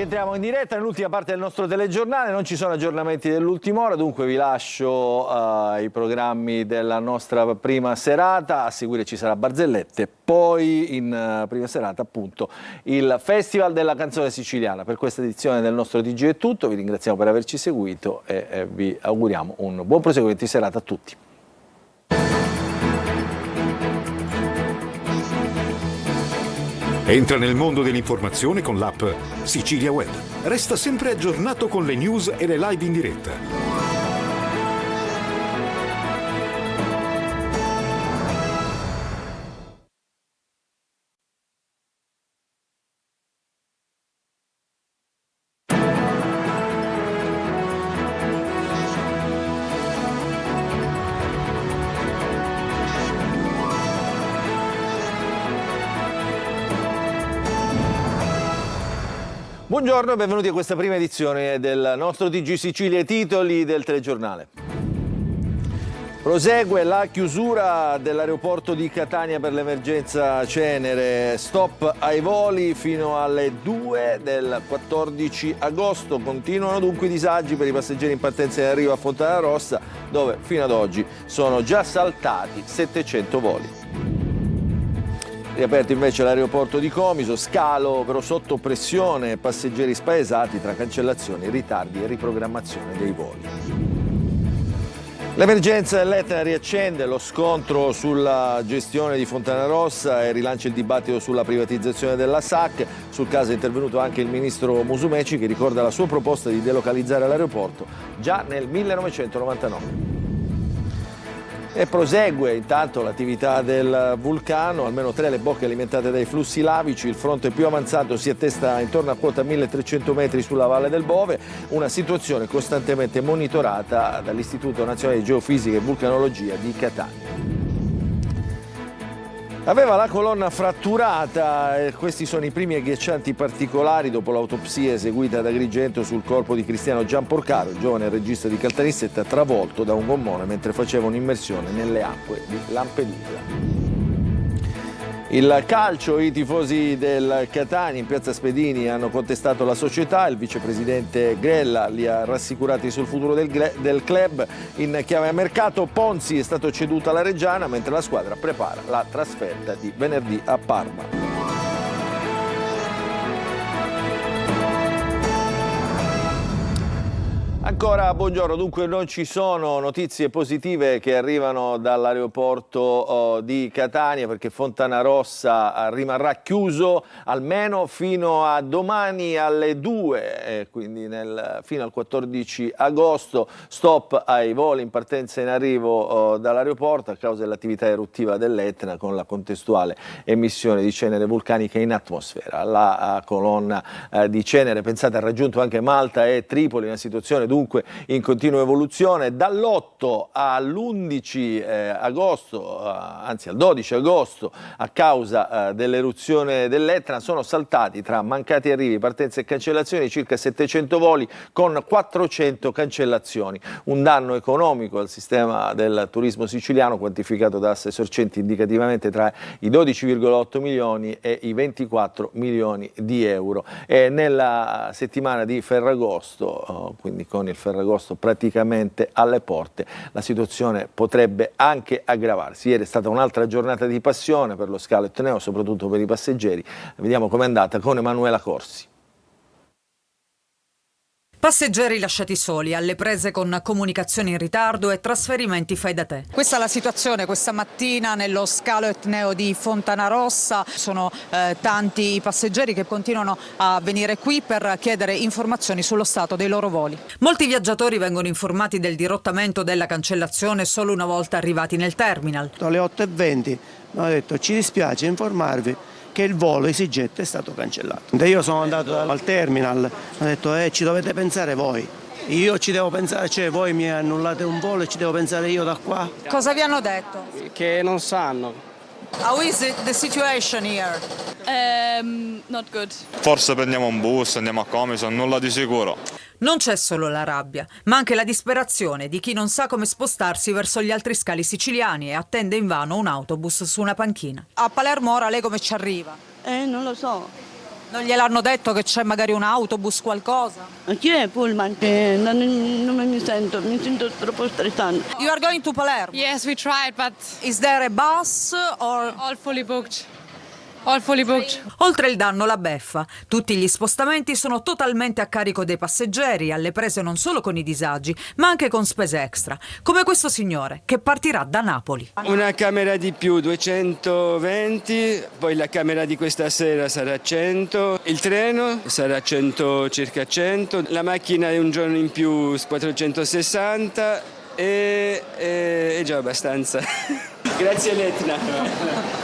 Rientriamo in diretta nell'ultima parte del nostro telegiornale, non ci sono aggiornamenti dell'ultima ora, dunque vi lascio i programmi della nostra prima serata, a seguire ci sarà Barzellette, poi in prima serata appunto il Festival della canzone siciliana. Per questa edizione del nostro TG è tutto, vi ringraziamo per averci seguito e vi auguriamo un buon proseguimento di serata a tutti. Entra nel mondo dell'informazione con l'app Sicilia Web. Resta sempre aggiornato con le news e le live in diretta. Buongiorno e benvenuti a questa prima edizione del nostro TG Sicilia, i titoli del telegiornale. Prosegue la chiusura dell'aeroporto di Catania per l'emergenza Cenere, stop ai voli fino alle 2 del 14 agosto. Continuano dunque i disagi per i passeggeri in partenza e in arrivo a Fontanarossa, dove fino ad oggi sono già saltati 700 voli. Riaperto invece l'aeroporto di Comiso, scalo però sotto pressione, passeggeri spaesati tra cancellazioni, ritardi e riprogrammazione dei voli. L'emergenza dell'Etna riaccende lo scontro sulla gestione di Fontanarossa e rilancia il dibattito sulla privatizzazione della SAC. Sul caso è intervenuto anche il ministro Musumeci, che ricorda la sua proposta di delocalizzare l'aeroporto già nel 1999. E prosegue intanto l'attività del vulcano, almeno 3 le bocche alimentate dai flussi lavici, il fronte più avanzato si attesta intorno a quota 1300 metri sulla Valle del Bove, una situazione costantemente monitorata dall'Istituto Nazionale di Geofisica e Vulcanologia di Catania. Aveva la colonna fratturata e questi sono i primi agghiaccianti particolari dopo l'autopsia eseguita ad Agrigento sul corpo di Cristiano Gianporcaro, il giovane regista di Caltanissetta travolto da un gommone mentre faceva un'immersione nelle acque di Lampedusa. Il calcio, i tifosi del Catania in piazza Spedini hanno contestato la società, il vicepresidente Grella li ha rassicurati sul futuro del club. In chiave a mercato Ponzi è stato ceduto alla Reggiana mentre la squadra prepara la trasferta di venerdì a Parma. Ancora buongiorno, dunque non ci sono notizie positive che arrivano dall'aeroporto di Catania perché Fontanarossa rimarrà chiuso almeno fino a domani alle 2, quindi fino al 14 agosto, stop ai voli in partenza e in arrivo dall'aeroporto a causa dell'attività eruttiva dell'Etna con la contestuale emissione di cenere vulcanica in atmosfera. La colonna di cenere, pensate, ha raggiunto anche Malta e Tripoli, una situazione dunque in continua evoluzione. Dall'8 all'11 agosto, anzi al 12 agosto, a causa dell'eruzione dell'Etna sono saltati tra mancati arrivi, partenze e cancellazioni circa 700 voli con 400 cancellazioni. Un danno economico al sistema del turismo siciliano quantificato da Assorcenti indicativamente tra i 12,8 milioni e i 24 milioni di euro. E nella settimana di Ferragosto, quindi con il Ferragosto praticamente alle porte, la situazione potrebbe anche aggravarsi. Ieri è stata un'altra giornata di passione per lo scalo etneo, soprattutto per i passeggeri. Vediamo com'è andata con Emanuela Corsi. Passeggeri lasciati soli, alle prese con comunicazioni in ritardo e trasferimenti fai da te. Questa è la situazione questa mattina nello scalo etneo di Fontanarossa. Sono tanti i passeggeri che continuano a venire qui per chiedere informazioni sullo stato dei loro voli. Molti viaggiatori vengono informati del dirottamento della cancellazione solo una volta arrivati nel terminal. Alle 8:20 mi hanno detto: ci dispiace informarvi che il volo EasyJet è stato cancellato. Io sono andato al terminal, ho detto ci dovete pensare voi. Io ci devo pensare, cioè voi mi annullate un volo e ci devo pensare io da qua? Cosa vi hanno detto? Che non sanno. How is the situation here? Not good. Forse prendiamo un bus, andiamo a Comiso, nulla di sicuro. Non c'è solo la rabbia, ma anche la disperazione di chi non sa come spostarsi verso gli altri scali siciliani e attende invano un autobus su una panchina. A Palermo ora lei come ci arriva? Non lo so. Non gliel'hanno detto che c'è magari un autobus, qualcosa? Chi è Pullman? Non mi sento troppo stressante. You are going to Palermo? Yes, we tried, but Is there a bus or... all fully booked. All fully booked. Oltre il danno, la beffa. Tutti gli spostamenti sono totalmente a carico dei passeggeri, alle prese non solo con i disagi, ma anche con spese extra. Come questo signore, che partirà da Napoli. Una camera di più, 220, poi la camera di questa sera sarà 100, il treno sarà 100, circa 100, la macchina è un giorno in più, 460 e è già abbastanza. Grazie Letna.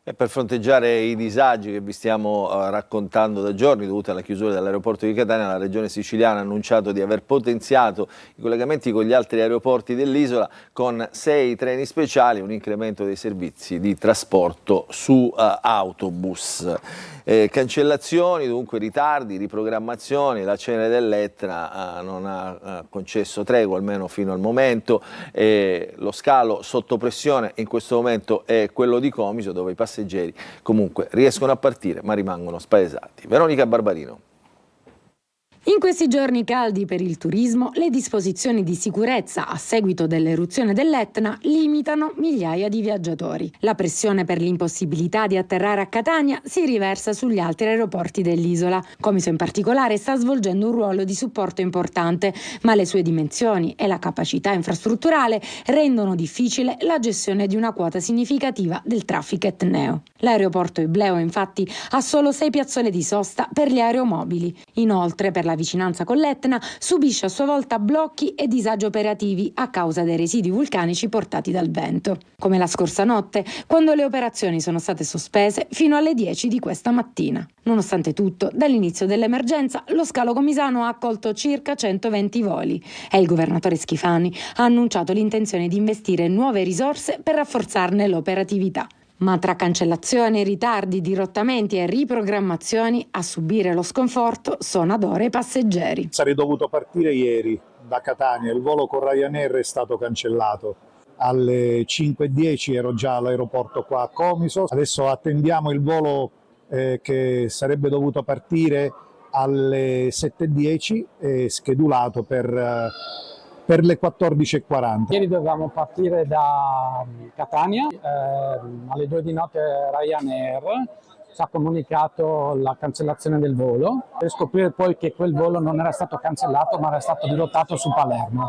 E per fronteggiare i disagi che vi stiamo raccontando da giorni dovuti alla chiusura dell'aeroporto di Catania, la regione siciliana ha annunciato di aver potenziato i collegamenti con gli altri aeroporti dell'isola con 6 treni speciali, un incremento dei servizi di trasporto su autobus. Cancellazioni, dunque ritardi, riprogrammazioni, la Cenere dell'Etna non ha concesso tregua almeno fino al momento, lo scalo sotto pressione in questo momento è quello di Comiso, dove i passeggeri comunque riescono a partire ma rimangono spaesati. Veronica Barbarino. In questi giorni caldi per il turismo, le disposizioni di sicurezza a seguito dell'eruzione dell'Etna limitano migliaia di viaggiatori. La pressione per l'impossibilità di atterrare a Catania si riversa sugli altri aeroporti dell'isola. Comiso in particolare sta svolgendo un ruolo di supporto importante, ma le sue dimensioni e la capacità infrastrutturale rendono difficile la gestione di una quota significativa del traffico etneo. L'aeroporto Ibleo infatti ha solo 6 piazzole di sosta per gli aeromobili. Inoltre, per la vicinanza con l'Etna, subisce a sua volta blocchi e disagi operativi a causa dei residui vulcanici portati dal vento. Come la scorsa notte, quando le operazioni sono state sospese fino alle 10 di questa mattina. Nonostante tutto, dall'inizio dell'emergenza, lo scalo comisano ha accolto circa 120 voli e il governatore Schifani ha annunciato l'intenzione di investire nuove risorse per rafforzarne l'operatività. Ma tra cancellazioni, ritardi, dirottamenti e riprogrammazioni, a subire lo sconforto sono ad ora i passeggeri. Sarei dovuto partire ieri da Catania, il volo con Ryanair è stato cancellato. Alle 5:10 ero già all'aeroporto qua a Comiso, adesso attendiamo il volo che sarebbe dovuto partire alle 7:10, schedulato per le 14:40. Ieri dovevamo partire da Catania, alle 2 di notte Ryanair ci ha comunicato la cancellazione del volo per scoprire poi che quel volo non era stato cancellato ma era stato dirottato su Palermo.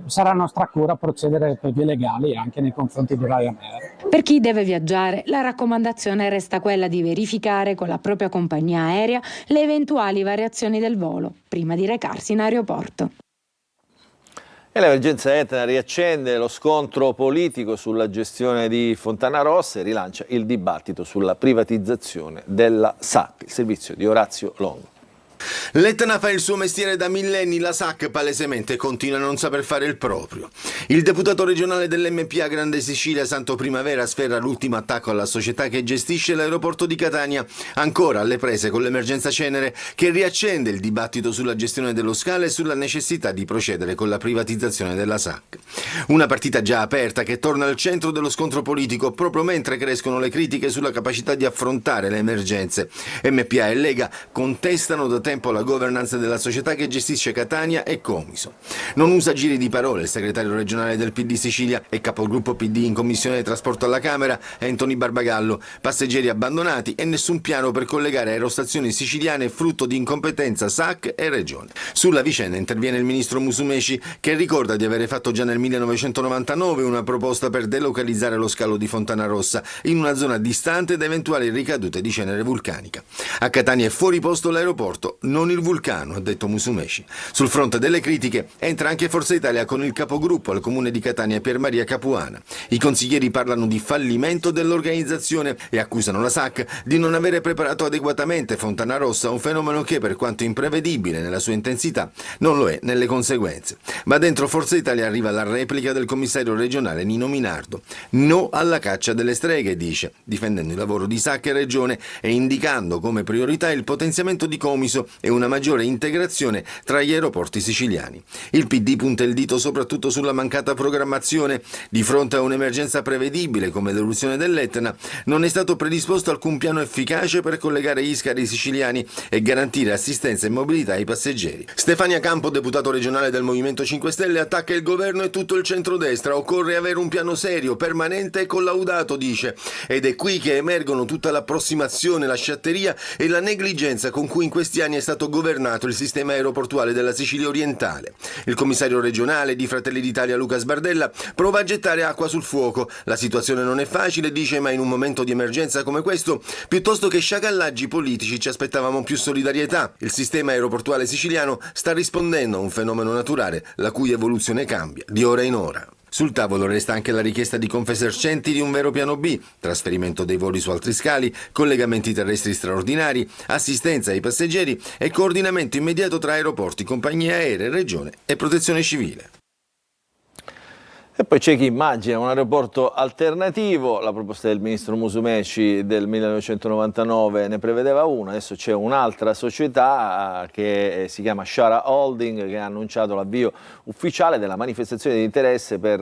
Sarà nostra cura procedere per vie legali anche nei confronti di Ryanair. Per chi deve viaggiare, la raccomandazione resta quella di verificare con la propria compagnia aerea le eventuali variazioni del volo prima di recarsi in aeroporto. E l'emergenza Etna riaccende lo scontro politico sulla gestione di Fontanarossa e rilancia il dibattito sulla privatizzazione della SAC, il servizio di Orazio Longo. L'Etna fa il suo mestiere da millenni, la SAC palesemente continua a non saper fare il proprio. Il deputato regionale dell'MPA Grande Sicilia Santo Primavera sferra l'ultimo attacco alla società che gestisce l'aeroporto di Catania, ancora alle prese con l'emergenza Cenere, che riaccende il dibattito sulla gestione dello scalo e sulla necessità di procedere con la privatizzazione della SAC. Una partita già aperta che torna al centro dello scontro politico proprio mentre crescono le critiche sulla capacità di affrontare le emergenze. MPA e Lega contestano da tempo la governance della società che gestisce Catania e Comiso. Non usa giri di parole il segretario regionale del PD Sicilia e capogruppo PD in Commissione Trasporto alla Camera, Anthony Barbagallo. Passeggeri abbandonati e nessun piano per collegare aerostazioni siciliane frutto di incompetenza SAC e Regione. Sulla vicenda interviene il ministro Musumeci, che ricorda di avere fatto già nel 1999 una proposta per delocalizzare lo scalo di Fontanarossa in una zona distante da eventuali ricadute di cenere vulcanica. A Catania è fuori posto l'aeroporto, non il vulcano, ha detto Musumeci. Sul fronte delle critiche entra anche Forza Italia con il capogruppo al comune di Catania Pier Maria Capuana. I consiglieri parlano di fallimento dell'organizzazione e accusano la SAC di non avere preparato adeguatamente Fontanarossa, un fenomeno che, per quanto imprevedibile nella sua intensità, non lo è nelle conseguenze. Ma dentro Forza Italia arriva la replica del commissario regionale Nino Minardo. No alla caccia delle streghe, dice, difendendo il lavoro di SAC e Regione e indicando come priorità il potenziamento di Comiso e una una maggiore integrazione tra gli aeroporti siciliani. Il PD punta il dito soprattutto sulla mancata programmazione. Di fronte a un'emergenza prevedibile come l'eruzione dell'Etna, non è stato predisposto alcun piano efficace per collegare gli scali siciliani e garantire assistenza e mobilità ai passeggeri. Stefania Campo, deputato regionale del Movimento 5 Stelle, attacca il governo e tutto il centrodestra. Occorre avere un piano serio, permanente e collaudato, dice. Ed è qui che emergono tutta l'approssimazione, la sciatteria e la negligenza con cui in questi anni è stato governato il sistema aeroportuale della Sicilia orientale. Il commissario regionale di Fratelli d'Italia Luca Sbardella prova a gettare acqua sul fuoco. La situazione non è facile, dice, ma in un momento di emergenza come questo, piuttosto che sciacallaggi politici, ci aspettavamo più solidarietà. Il sistema aeroportuale siciliano sta rispondendo a un fenomeno naturale, la cui evoluzione cambia di ora in ora. Sul tavolo resta anche la richiesta di Confesercenti di un vero piano B, trasferimento dei voli su altri scali, collegamenti terrestri straordinari, assistenza ai passeggeri e coordinamento immediato tra aeroporti, compagnie aeree, regione e protezione civile. E poi c'è chi immagina un aeroporto alternativo. La proposta del ministro Musumeci del 1999 ne prevedeva uno, adesso c'è un'altra società che si chiama Shara Holding, che ha annunciato l'avvio ufficiale della manifestazione di interesse per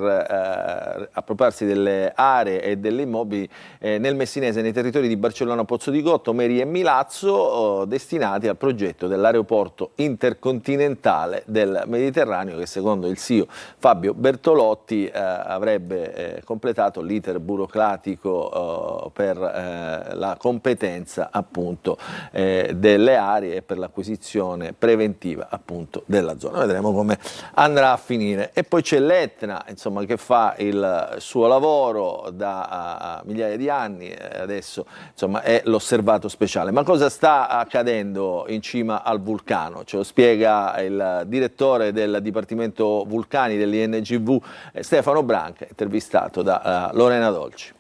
appropriarsi delle aree e degli immobili nel Messinese, nei territori di Barcellona, Pozzo di Gotto, Meri e Milazzo, destinati al progetto dell'aeroporto intercontinentale del Mediterraneo, che secondo il CEO Fabio Bertolotti avrebbe completato l'iter burocratico per la competenza appunto delle aree e per l'acquisizione preventiva appunto della zona. Vedremo come andrà a finire. E poi c'è l'Etna, insomma, che fa il suo lavoro da migliaia di anni, adesso insomma è l'osservato speciale. Ma cosa sta accadendo in cima al vulcano? Ce lo spiega il direttore del Dipartimento Vulcani dell'INGV, Stefano Branca, intervistato da Lorena Dolci.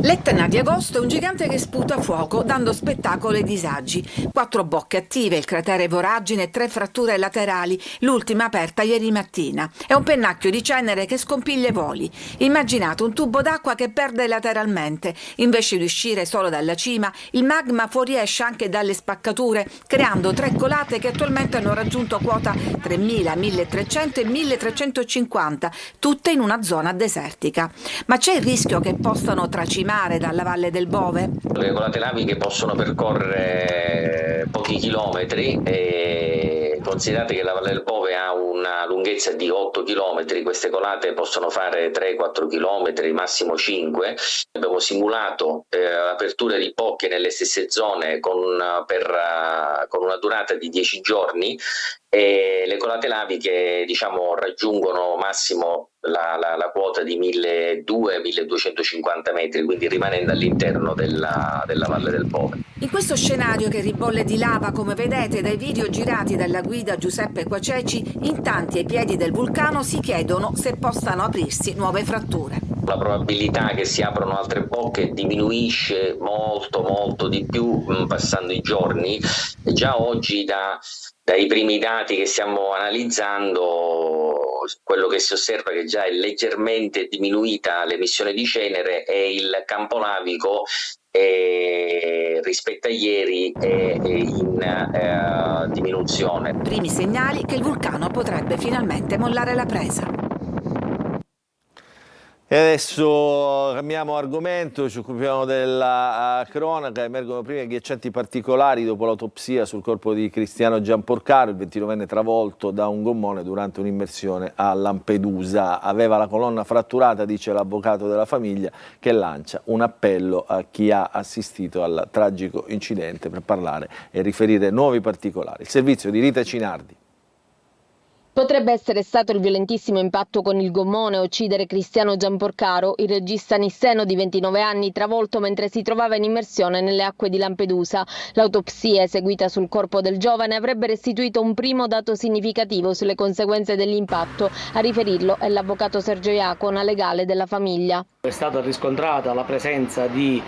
L'Etna di agosto è un gigante che sputa fuoco dando spettacolo ai disagi. 4 bocche attive, il cratere voragine e 3 fratture laterali, l'ultima aperta ieri mattina. È un pennacchio di cenere che scompiglia i voli. Immaginate un tubo d'acqua che perde lateralmente. Invece di uscire solo dalla cima, il magma fuoriesce anche dalle spaccature, creando 3 colate che attualmente hanno raggiunto quota 3.000, 1.300 e 1.350, tutte in una zona desertica. Ma c'è il rischio che possano tracimare dalla Valle del Bove? Le colate laviche possono percorrere pochi chilometri e considerate che la Valle del Bove ha una lunghezza di 8 chilometri, queste colate possono fare 3-4 chilometri, massimo 5. Abbiamo simulato aperture di bocche nelle stesse zone con una durata di 10 giorni e le colate laviche raggiungono massimo la quota di 1.200-1.250 metri, quindi rimanendo all'interno della Valle del Bove. In questo scenario che ribolle di lava, come vedete dai video girati dalla guida Giuseppe Quaceci, in tanti ai piedi del vulcano si chiedono se possano aprirsi nuove fratture. La probabilità che si aprano altre bocche diminuisce molto di più passando i giorni. Già oggi dai primi dati che stiamo analizzando, quello che si osserva è che già è leggermente diminuita l'emissione di cenere e il campo lavico rispetto a ieri è in diminuzione. Primi segnali che il vulcano potrebbe finalmente mollare la presa. E adesso cambiamo argomento, ci occupiamo della cronaca. Emergono primi agghiaccianti particolari dopo l'autopsia sul corpo di Cristiano Giamporcaro, il 29enne travolto da un gommone durante un'immersione a Lampedusa. Aveva la colonna fratturata, dice l'avvocato della famiglia, che lancia un appello a chi ha assistito al tragico incidente per parlare e riferire nuovi particolari. Il servizio di Rita Cinardi. Potrebbe essere stato il violentissimo impatto con il gommone a uccidere Cristiano Giamporcaro, il regista nisseno di 29 anni travolto mentre si trovava in immersione nelle acque di Lampedusa. L'autopsia eseguita sul corpo del giovane avrebbe restituito un primo dato significativo sulle conseguenze dell'impatto. A riferirlo è l'avvocato Sergio Iacona, legale della famiglia. È stata riscontrata la presenza di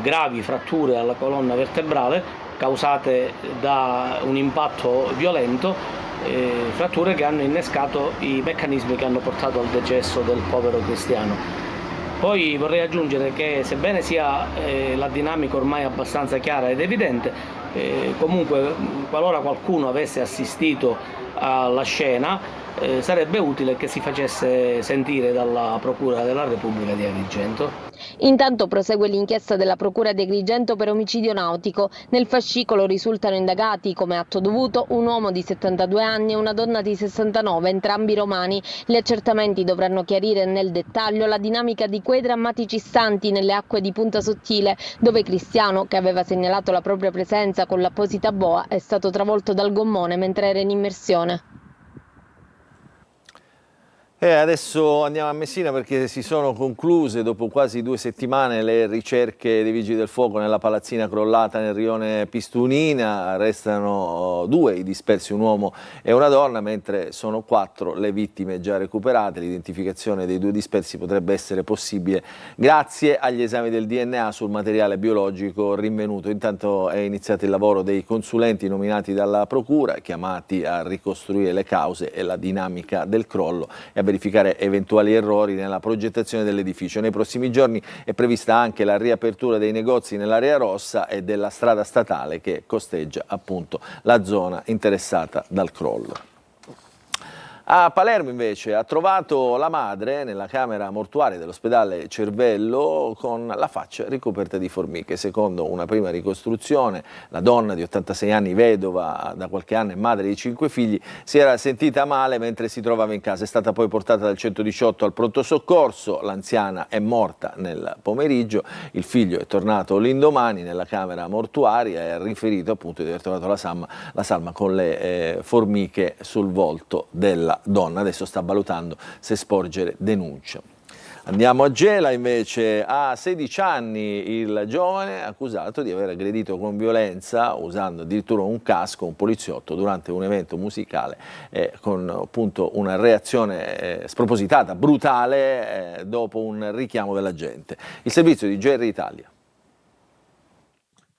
gravi fratture alla colonna vertebrale causate da un impatto violento, fratture che hanno innescato i meccanismi che hanno portato al decesso del povero Cristiano. Poi vorrei aggiungere che sebbene sia la dinamica ormai abbastanza chiara ed evidente, Comunque, qualora qualcuno avesse assistito alla scena, sarebbe utile che si facesse sentire dalla Procura della Repubblica di Agrigento. Intanto prosegue l'inchiesta della Procura di Agrigento per omicidio nautico. Nel fascicolo risultano indagati come atto dovuto un uomo di 72 anni e una donna di 69, entrambi romani. Gli accertamenti dovranno chiarire nel dettaglio la dinamica di quei drammatici istanti nelle acque di Punta Sottile, dove Cristiano, che aveva segnalato la propria presenza con l'apposita boa, è stato travolto dal gommone mentre era in immersione. Adesso andiamo a Messina perché si sono concluse dopo quasi 2 settimane le ricerche dei Vigili del Fuoco nella palazzina crollata nel rione Pistunina. Restano 2 i dispersi, un uomo e una donna, mentre sono 4 le vittime già recuperate. L'identificazione dei 2 dispersi potrebbe essere possibile grazie agli esami del DNA sul materiale biologico rinvenuto. Intanto è iniziato il lavoro dei consulenti nominati dalla Procura, chiamati a ricostruire le cause e la dinamica del crollo e a verificare eventuali errori nella progettazione dell'edificio. Nei prossimi giorni è prevista anche la riapertura dei negozi nell'area rossa e della strada statale che costeggia appunto la zona interessata dal crollo. A Palermo invece ha trovato la madre nella camera mortuaria dell'ospedale Cervello con la faccia ricoperta di formiche. Secondo una prima ricostruzione, la donna di 86 anni, vedova da qualche anno e madre di 5 figli, si era sentita male mentre si trovava in casa. È stata poi portata dal 118 al pronto soccorso. L'anziana è morta nel pomeriggio. Il figlio è tornato l'indomani nella camera mortuaria e ha riferito appunto di aver trovato la salma con le formiche sul volto della donna. Adesso sta valutando se sporgere denuncia. Andiamo a Gela invece. A 16 anni il giovane accusato di aver aggredito con violenza, usando addirittura un casco, un poliziotto durante un evento musicale con appunto una reazione spropositata, brutale, dopo un richiamo della gente. Il servizio di GR Italia.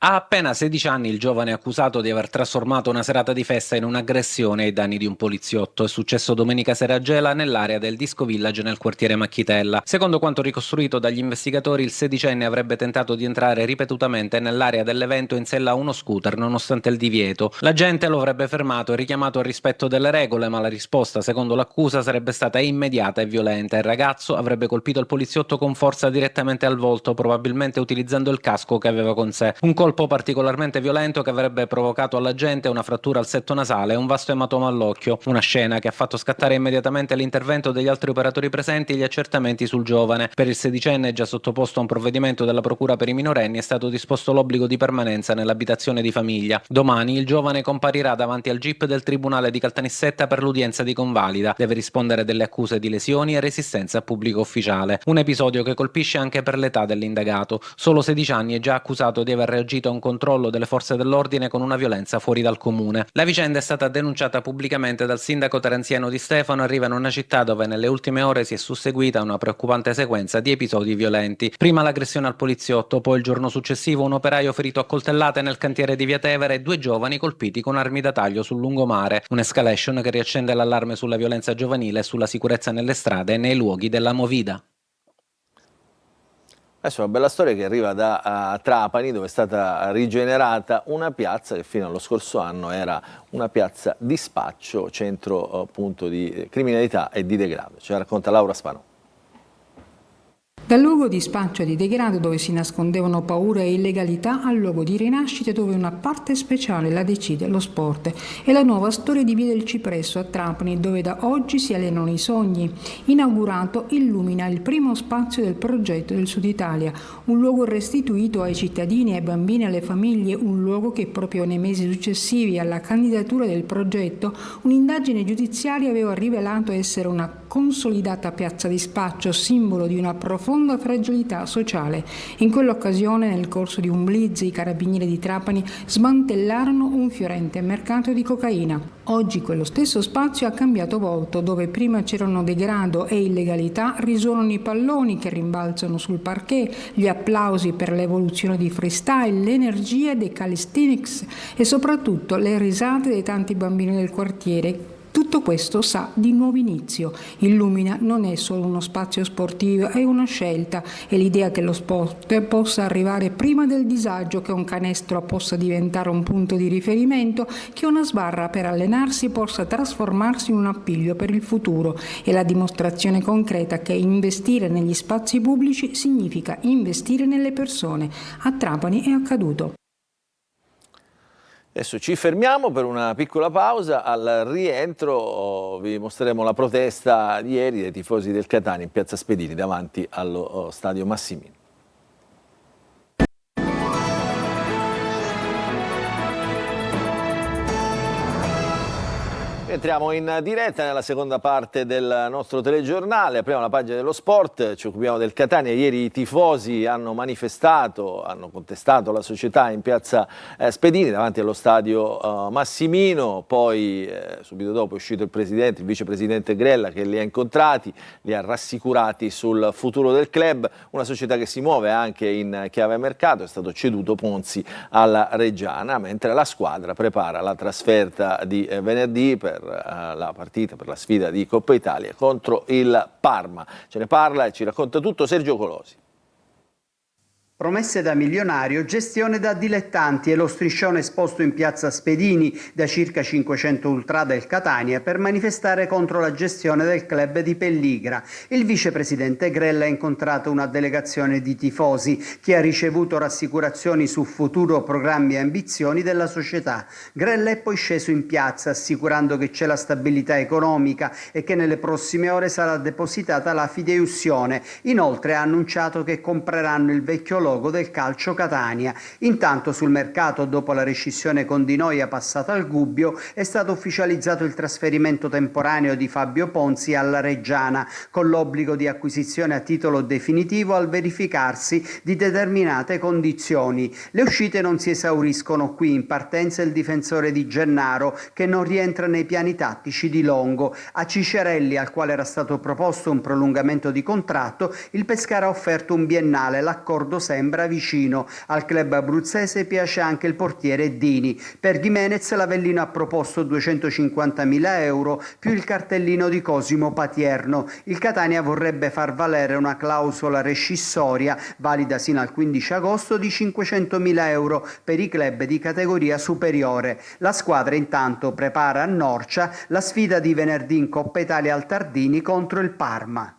Ha appena 16 anni il giovane accusato di aver trasformato una serata di festa in un'aggressione ai danni di un poliziotto. È successo domenica sera a Gela, nell'area del Disco Village nel quartiere Macchitella. Secondo quanto ricostruito dagli investigatori, il sedicenne avrebbe tentato di entrare ripetutamente nell'area dell'evento in sella a uno scooter, nonostante il divieto. La gente lo avrebbe fermato e richiamato al rispetto delle regole, ma la risposta, secondo l'accusa, sarebbe stata immediata e violenta. Il ragazzo avrebbe colpito il poliziotto con forza direttamente al volto, probabilmente utilizzando il casco che aveva con sé. Un colpo particolarmente violento che avrebbe provocato alla gente una frattura al setto nasale e un vasto ematoma all'occhio. Una scena che ha fatto scattare immediatamente l'intervento degli altri operatori presenti e gli accertamenti sul giovane. Per il sedicenne, già sottoposto a un provvedimento della Procura per i minorenni, è stato disposto l'obbligo di permanenza nell'abitazione di famiglia. Domani il giovane comparirà davanti al GIP del Tribunale di Caltanissetta per l'udienza di convalida. Deve rispondere delle accuse di lesioni e resistenza a pubblico ufficiale. Un episodio che colpisce anche per l'età dell'indagato. Solo 16 anni, è già accusato di aver reagito a un controllo delle forze dell'ordine con una violenza fuori dal comune. La vicenda è stata denunciata pubblicamente dal sindaco terenziano Di Stefano e arriva in una città dove nelle ultime ore si è susseguita una preoccupante sequenza di episodi violenti. Prima l'aggressione al poliziotto, poi il giorno successivo un operaio ferito a coltellate nel cantiere di Via Tevere e 2 giovani colpiti con armi da taglio sul lungomare. Un'escalation che riaccende l'allarme sulla violenza giovanile e sulla sicurezza nelle strade e nei luoghi della movida. Adesso è una bella storia che arriva da Trapani, dove è stata rigenerata una piazza che fino allo scorso anno era una piazza di spaccio, centro appunto di criminalità e di degrado. Ce la racconta Laura Spano. Dal luogo di spaccio e di degrado dove si nascondevano paura e illegalità al luogo di rinascita dove una parte speciale la decide lo sport. È la nuova storia di Via del Cipresso a Trapani, dove da oggi si allenano i sogni. Inaugurato illumina il primo spazio del progetto del Sud Italia, un luogo restituito ai cittadini, ai bambini e alle famiglie, un luogo che proprio nei mesi successivi alla candidatura del progetto un'indagine giudiziaria aveva rivelato essere una consolidata piazza di spaccio, simbolo di una profonda fragilità sociale. In quell'occasione, nel corso di un blitz, i carabinieri di Trapani smantellarono un fiorente mercato di cocaina. Oggi quello stesso spazio ha cambiato volto, dove prima c'erano degrado e illegalità, risuonano i palloni che rimbalzano sul parquet, gli applausi per l'evoluzione di freestyle, l'energia dei calisthenics e soprattutto le risate dei tanti bambini del quartiere Tutto questo sa di nuovo inizio. Illumina non è solo uno spazio sportivo, è una scelta, è l'idea che lo sport possa arrivare prima del disagio, che un canestro possa diventare un punto di riferimento, che una sbarra per allenarsi possa trasformarsi in un appiglio per il futuro. È la dimostrazione concreta che investire negli spazi pubblici significa investire nelle persone. A Trapani è accaduto. Adesso ci fermiamo per una piccola pausa, al rientro vi mostreremo la protesta di ieri dei tifosi del Catania in piazza Spedini davanti allo stadio Massimino. Entriamo in diretta nella seconda parte del nostro telegiornale, apriamo la pagina dello sport, ci occupiamo del Catania. Ieri i tifosi hanno manifestato, hanno contestato la società in piazza Spedini davanti allo stadio Massimino, poi subito dopo è uscito il presidente, il vicepresidente Grella, che li ha incontrati, li ha rassicurati sul futuro del club, una società che si muove anche in chiave mercato. È stato ceduto Ponzi alla Reggiana, mentre la squadra prepara la trasferta di venerdì per la partita, per la sfida di Coppa Italia contro il Parma. Ce ne parla e ci racconta tutto Sergio Colosi. Promesse da milionario, gestione da dilettanti e lo striscione esposto in piazza Spedini da circa 500 ultra del Catania per manifestare contro la gestione del club di Pelligra. Il vicepresidente Grella ha incontrato una delegazione di tifosi che ha ricevuto rassicurazioni su futuro, programmi e ambizioni della società. Grella è poi sceso in piazza assicurando che c'è la stabilità economica e che nelle prossime ore sarà depositata la fideiussione. Inoltre ha annunciato che compreranno il vecchio logo del Calcio Catania. Intanto sul mercato, dopo la rescissione con Di Noia passata al Gubbio, è stato ufficializzato il trasferimento temporaneo di Fabio Ponzi alla Reggiana, con l'obbligo di acquisizione a titolo definitivo al verificarsi di determinate condizioni. Le uscite non si esauriscono qui, in partenza il difensore di Gennaro, che non rientra nei piani tattici di Longo. A Cicerelli, al quale era stato proposto un prolungamento di contratto, il Pescara ha offerto un biennale, l'accordo sembra vicino. Al club abruzzese piace anche il portiere Dini. Per Gimenez l'Avellino ha proposto 250.000 euro più il cartellino di Cosimo Patierno. Il Catania vorrebbe far valere una clausola rescissoria valida sino al 15 agosto di 500.000 euro per i club di categoria superiore. La squadra intanto prepara a Norcia la sfida di venerdì in Coppa Italia al Tardini contro il Parma.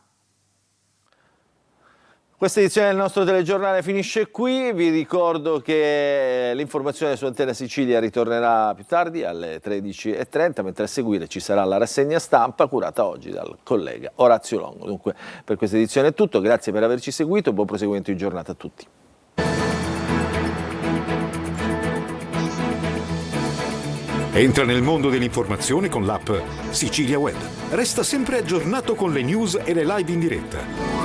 Questa edizione del nostro telegiornale finisce qui, vi ricordo che l'informazione su Antenne Sicilia ritornerà più tardi alle 13:30, mentre a seguire ci sarà la rassegna stampa curata oggi dal collega Orazio Longo. Dunque per questa edizione è tutto, grazie per averci seguito, buon proseguimento di giornata a tutti. Entra nel mondo dell'informazione con l'app Sicilia Web. Resta sempre aggiornato con le news e le live in diretta.